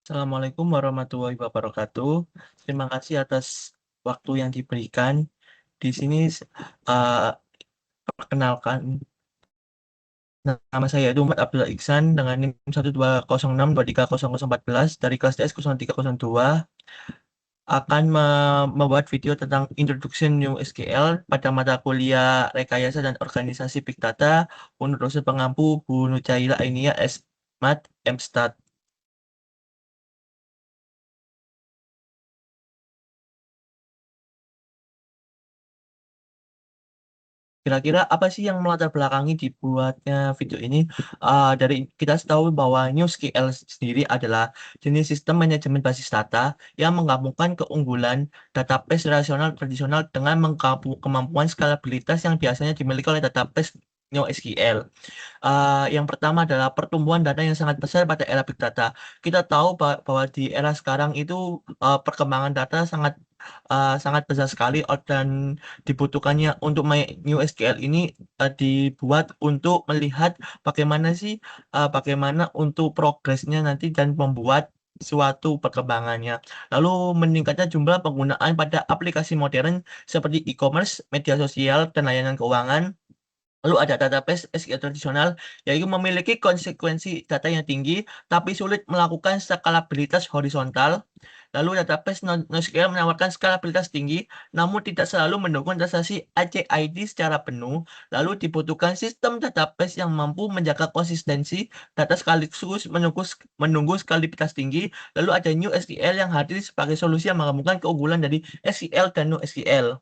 Assalamualaikum warahmatullahi wabarakatuh. Terima kasih atas waktu yang diberikan. Di sini uh, perkenalkan, nama saya itu Muhammad Abdullah Iksan dengan NIM 12062300014 dari kelas DS 0302 akan membuat video tentang Introduction New SQL pada mata kuliah Rekayasa dan Organisasi Big Data untuk dosen pengampu Bu Nucaila Ainia S.Mat MStat. Kira-kira apa sih yang melatar belakangi dibuatnya video ini? Dari kita tahu bahwa NewSQL sendiri adalah jenis sistem manajemen basis data yang menggabungkan keunggulan database relasional tradisional dengan kemampuan skalabilitas yang biasanya dimiliki oleh database NoSQL. Yang pertama adalah pertumbuhan data yang sangat besar pada era big data. Kita tahu bahwa di era sekarang itu perkembangan data sangat besar sekali dan dibutuhkannya untuk MySQL ini dibuat untuk melihat bagaimana untuk progresnya nanti dan membuat suatu perkembangannya. Lalu meningkatnya jumlah penggunaan pada aplikasi modern seperti e-commerce, media sosial, dan layanan keuangan. Lalu ada database SQL tradisional, yaitu memiliki konsekuensi data yang tinggi, tapi sulit melakukan skalabilitas horizontal. Lalu database NoSQL menawarkan skalabilitas tinggi, namun tidak selalu mendukung transaksi ACID secara penuh. Lalu dibutuhkan sistem database yang mampu menjaga konsistensi data sekaligus menunggu skalabilitas tinggi. Lalu ada New SQL yang hadir sebagai solusi yang menggabungkan keunggulan dari SQL dan NoSQL.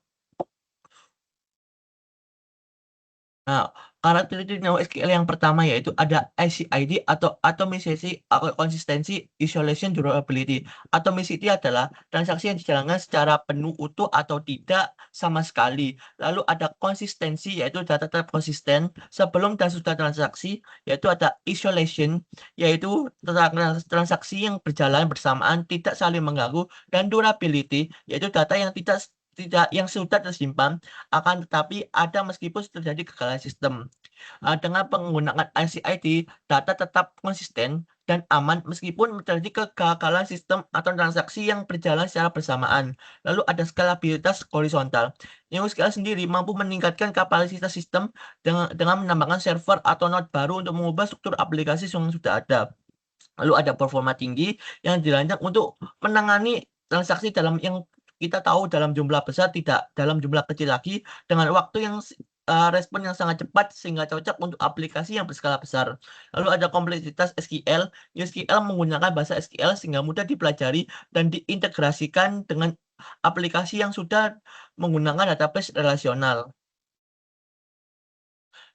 Nah, karakteristik NoSQL yang pertama yaitu ada ACID atau Atomicity, Consistency, Isolation, Durability. Atomicity adalah transaksi yang dijalankan secara penuh utuh atau tidak sama sekali. Lalu ada konsistensi yaitu data tetap konsisten sebelum dan sudah transaksi, yaitu ada Isolation yaitu transaksi yang berjalan bersamaan tidak saling mengganggu, dan Durability yaitu data yang tidak tidak yang sudah tersimpan akan tetapi ada meskipun terjadi kegagalan sistem. Dengan penggunaan ICID, data tetap konsisten dan aman meskipun terjadi kegagalan sistem atau transaksi yang berjalan secara bersamaan. Lalu ada skalabilitas horizontal. NeoSQL sendiri mampu meningkatkan kapasitas sistem dengan menambahkan server atau node baru untuk mengubah struktur aplikasi yang sudah ada. Lalu ada performa tinggi yang dirancang untuk menangani transaksi dalam yang kita tahu dalam jumlah besar, tidak dalam jumlah kecil lagi, dengan waktu yang respon yang sangat cepat sehingga cocok untuk aplikasi yang berskala besar. Lalu ada kompleksitas SQL. SQL menggunakan bahasa SQL sehingga mudah dipelajari dan diintegrasikan dengan aplikasi yang sudah menggunakan database relasional.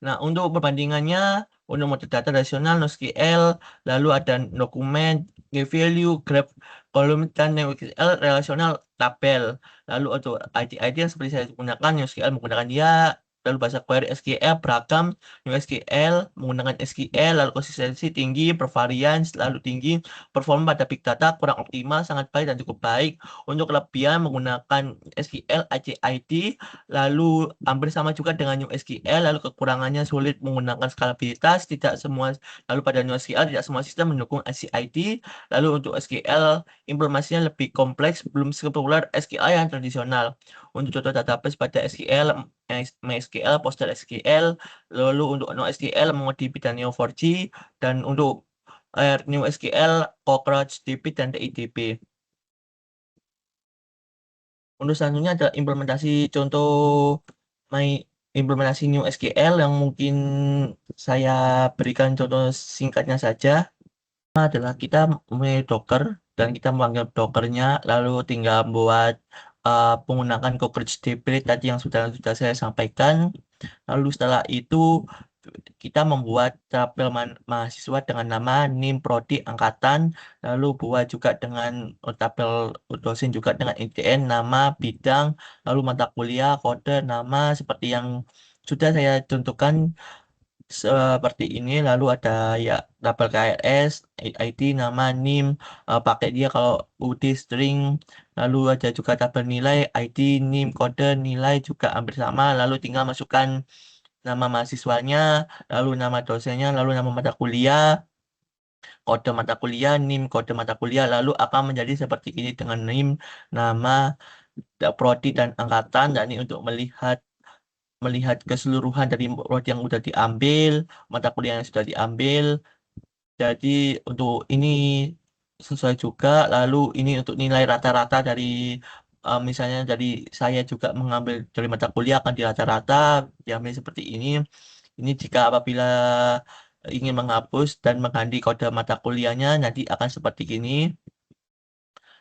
Nah, untuk perbandingannya, untuk metadata rasional, NoSQL, lalu ada dokumen, value, graph, kolom, dan NoSQL relasional tabel. Lalu untuk ID-ID yang seperti saya gunakan, NoSQL menggunakan dia, lalu bahasa query SQL beragam, NoSQL menggunakan SQL, lalu konsistensi tinggi, bervarian, selalu tinggi, performa pada big data kurang optimal, sangat baik dan cukup baik. Untuk kelebihan menggunakan SQL, ACID, lalu hampir sama juga dengan NewSQL, lalu kekurangannya sulit menggunakan skalabilitas, tidak semua, lalu pada NewSQL tidak semua sistem mendukung SCID, lalu untuk SQL informasinya lebih kompleks, belum sepopuler SQL yang tradisional. Untuk contoh database pada SQL, MySQL, PostgreSQL, lalu untuk NoSQL MongoDB dan Neo4j, dan untuk NewSQL, CockroachDB dan DIDB. Untuk selanjutnya ada implementasi contoh my implementasi New SQL yang mungkin saya berikan contoh singkatnya saja. Adalah kita mempunyai Docker dan kita memanggil Dockernya lalu tinggal buat menggunakan cockroach DB tadi yang sudah saya sampaikan. Lalu setelah itu kita membuat tabel mahasiswa dengan nama NIM Prodi Angkatan, lalu buat juga dengan tabel dosen juga dengan IDN, nama, bidang, lalu mata kuliah, kode, nama seperti yang sudah saya contohkan seperti ini. Lalu ada ya tabel KRS, ID, nama, NIM, pakai dia kalau UD string, lalu ada juga tabel nilai, ID, NIM, kode, nilai juga hampir sama, lalu tinggal masukkan nama mahasiswanya, lalu nama dosennya, lalu nama mata kuliah, kode mata kuliah, NIM kode mata kuliah, lalu akan menjadi seperti ini dengan NIM, nama, prodi dan angkatan. Dan ini untuk melihat melihat keseluruhan dari prodi yang sudah diambil, mata kuliah yang sudah diambil. Jadi untuk ini sesuai juga. Lalu ini untuk nilai rata-rata dari misalnya dari saya juga mengambil dari mata kuliah akan di rata-rata diambil seperti ini. Ini jika apabila ingin menghapus dan mengganti kode mata kuliahnya nanti akan seperti ini.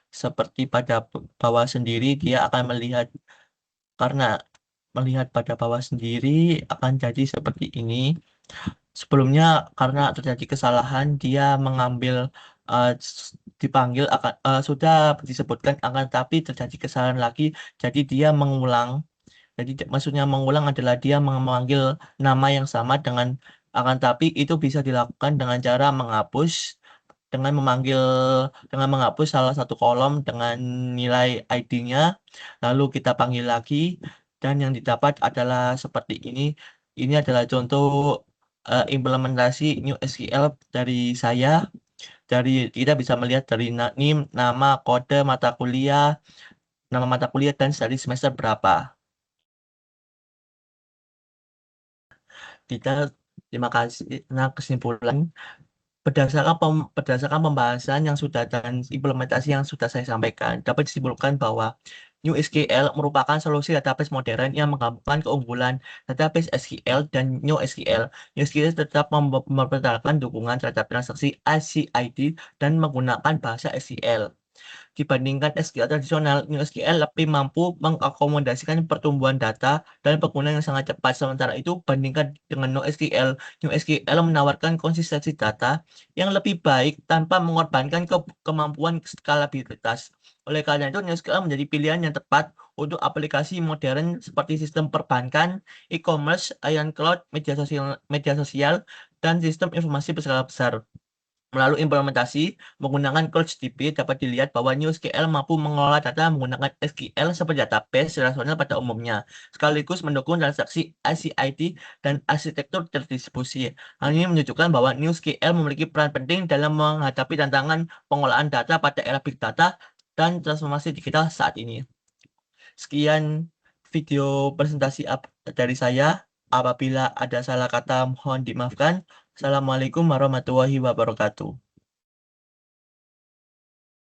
Seperti pada bawah sendiri dia akan melihat, karena melihat pada bawah sendiri akan jadi seperti ini. Sebelumnya karena terjadi kesalahan dia mengambil dipanggil akan sudah disebutkan akan tapi terjadi kesalahan lagi, jadi dia mengulang. Jadi maksudnya mengulang adalah dia memanggil nama yang sama dengan akan tapi itu bisa dilakukan dengan cara menghapus, dengan memanggil dengan menghapus salah satu kolom dengan nilai ID-nya, lalu kita panggil lagi dan yang didapat adalah seperti ini. Ini adalah contoh implementasi New SQL dari saya. Dari kita bisa melihat dari NIM, nama mata kuliah dan dari semester berapa. Kita terima kasih. Nah, kesimpulan berdasarkan pembahasan yang sudah dan implementasi yang sudah saya sampaikan, dapat disimpulkan bahwa New SQL merupakan solusi database modern yang menggabungkan keunggulan database SQL dan New SQL. New SQL tetap mempertahankan dukungan terhadap transaksi ICID dan menggunakan bahasa SQL. Dibandingkan SQL tradisional, NewSQL lebih mampu mengakomodasikan pertumbuhan data dan penggunaan yang sangat cepat. Sementara itu, bandingkan dengan NoSQL, NewSQL menawarkan konsistensi data yang lebih baik tanpa mengorbankan kemampuan skalabilitas. Oleh karena itu, NewSQL menjadi pilihan yang tepat untuk aplikasi modern seperti sistem perbankan, e-commerce, Ion Cloud, media sosial, dan sistem informasi berskala besar. Melalui implementasi menggunakan CouchDB dapat dilihat bahwa NewSQL mampu mengelola data menggunakan SQL seperti database relasional pada umumnya, sekaligus mendukung transaksi ICID dan arsitektur terdistribusi. Hal ini menunjukkan bahwa NewSQL memiliki peran penting dalam menghadapi tantangan pengolahan data pada era big data dan transformasi digital saat ini. Sekian video presentasi dari saya. Apabila ada salah kata mohon dimaafkan. Assalamualaikum warahmatullahi wabarakatuh.